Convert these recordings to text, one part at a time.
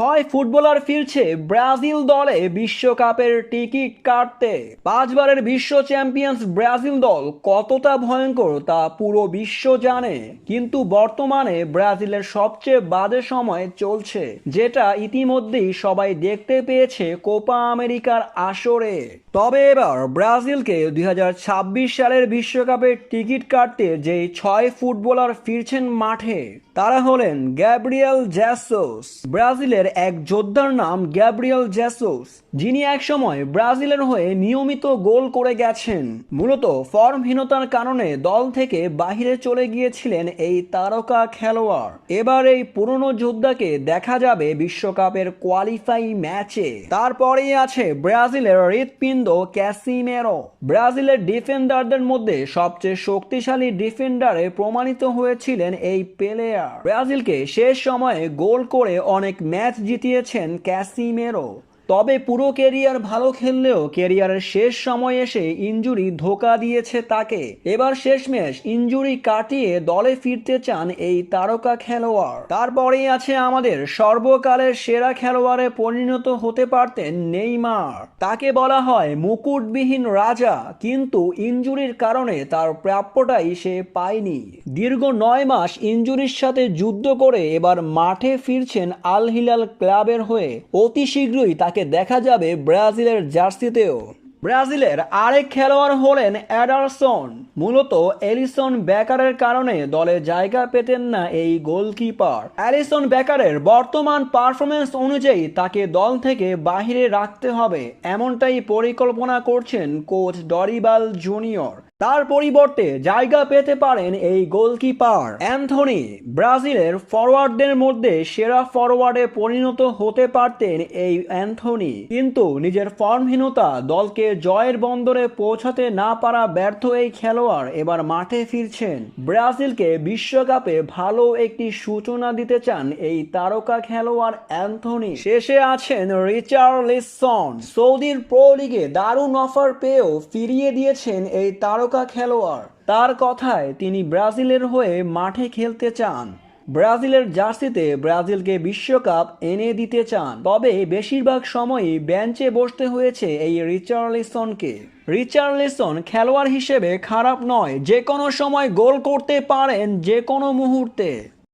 ছয় ফুটবলার ফিরছে ব্রাজিল দলে বিশ্বকাপের টিকিট কাটতে। পাঁচবারের বিশ্ব চ্যাম্পিয়ন্স ব্রাজিল দল কতটা ভয়ঙ্কর তা পুরো বিশ্ব জানে, কিন্তু বর্তমানে ব্রাজিলের সবচেয়ে বাজে সময় চলছে, যেটা ইতিমধ্যেই সবাই দেখতে পেয়েছে কোপা আমেরিকার আসরে। তবে এবার ব্রাজিলকে 2026 সালের বিশ্বকাপের টিকিট কাটতে যেই ছয় ফুটবলার ফিরছেন মাঠে তারা হলেন গ্যাব্রিয়েল জেসুস। ব্রাজিলের এক যোদ্ধার নাম গ্যাব্রিয়েল জেসুস, যিনি একসময় ব্রাজিলের হয়ে নিয়মিত গোল করে গেছেন। মূলত ফর্মহীনতার কারণে দল থেকে বাহিরে চলে গিয়েছিলেন এই তারকা খেলোয়াড়। এবার এই পুরনো যোদ্ধাকে দেখা যাবে বিশ্বকাপের কোয়ালিফাই ম্যাচে। তারপরেই আছে ব্রাজিলের হৃৎপিণ্ড ক্যাসিমেরো। ব্রাজিলের ডিফেন্ডারদের মধ্যে সবচেয়ে শক্তিশালী ডিফেন্ডারে প্রমাণিত হয়েছিলেন এই প্লেয়ার। ব্রাজিলকে শেষ সময়ে গোল করে অনেক ম্যাচ জিতিয়েছেন ক্যাসিমেরো। তবে পুরো ক্যারিয়ার ভালো খেললেও ক্যারিয়ারের শেষ সময় এসে ইনজুরি ধোঁকা দিয়েছে তাকে। এবার শেষমেশ ইনজুরি কাটিয়ে দলে ফিরতে চান এই তারকা খেলোয়াড়। তারপরেই আছে আমাদের সর্বকালের সেরা খেলোয়াড়ে পরিণত হতে পারতেন নেইমার। তাকে বলা হয় মুকুটবিহীন রাজা, কিন্তু ইনজুরির কারণে তার প্রাপ্যটাই সে পায়নি। দীর্ঘ 9 মাস ইনজুরির সাথে যুদ্ধ করে এবার মাঠে ফিরছেন আল হিলাল ক্লাবের হয়ে। অতি শীঘ্রই তাকে দেখা যাবে ব্রাজিলের জার্সিতেও। ব্রাজিলের আরেক খেলোয়াড় হলেন এডারসন। মূলত এলিসন বেকারের কারণে দলে জায়গা পেতেন না এই গোলকিপার। এলিসন বেকারের বর্তমান পারফরমেন্স অনুযায়ী তাকে দল থেকে বাহিরে রাখতে হবে, এমনটাই পরিকল্পনা করছেন কোচ ডরিবাল জুনিয়র। তার পরিবর্তে জায়গা পেতে পারেন এই গোলকিপার অ্যান্থনি। ব্রাজিলের ফরওয়ার্ডদের মধ্যে সেরা ফরওয়ার্ডে পরিণত হতে পারতেন এই অ্যান্থনি, কিন্তু নিজের ফর্মহীনতা দলকে জয়ের বন্দরে পৌঁছাতে না পারা ব্যর্থ এই খেলোয়াড় এবার মাঠে ফিরছেন। ব্রাজিলকে বিশ্বকাপে ভালো একটি সূচনা দিতে চান এই তারকা খেলোয়াড় অ্যান্থনি। শেষে আছেন রিচার্লিসন। সৌদির প্রো লিগে দারুণ অফার পেয়েও ফিরিয়ে দিয়েছেন এই তারকা খেলোয়াড়। তার কথায় তিনি ব্রাজিলের হয়ে মাঠে খেলতে চান, ব্রাজিলের জার্সিতে ব্রাজিলকে বিশ্বকাপ এনে দিতে চান। তবে বেশিরভাগ সময়ই বেঞ্চে বসতে হয়েছে এই রিচার্লিসনকে। রিচার্লিসন খেলোয়াড় হিসেবে খারাপ নয়, যে কোনো সময় গোল করতে পারেন যে কোনো মুহূর্তে।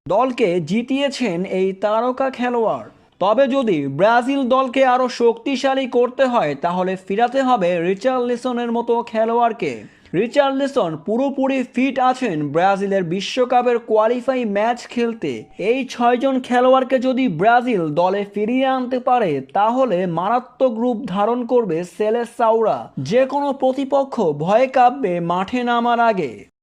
দলকে জিতিয়েছেন এই তারকা খেলোয়াড়। তবে যদি ব্রাজিল দলকে আরও শক্তিশালী করতে হয় তাহলে ফিরাতে হবে রিচার্লিসনের মতো খেলোয়াড়কে। রিচার্লিসন পুরোপুরি ফিট আছেন ব্রাজিলের বিশ্বকাপের কোয়ালিফাই ম্যাচ খেলতে। এই 6 জন খেলোয়াড়কে যদি ব্রাজিল দলে ফিরিয়ে আনতে পারে তাহলে মারাত্মক রূপ ধারণ করবে সেলেসাওরা। যে কোনো প্রতিপক্ষ ভয়ে কাঁপবে মাঠে নামার আগে।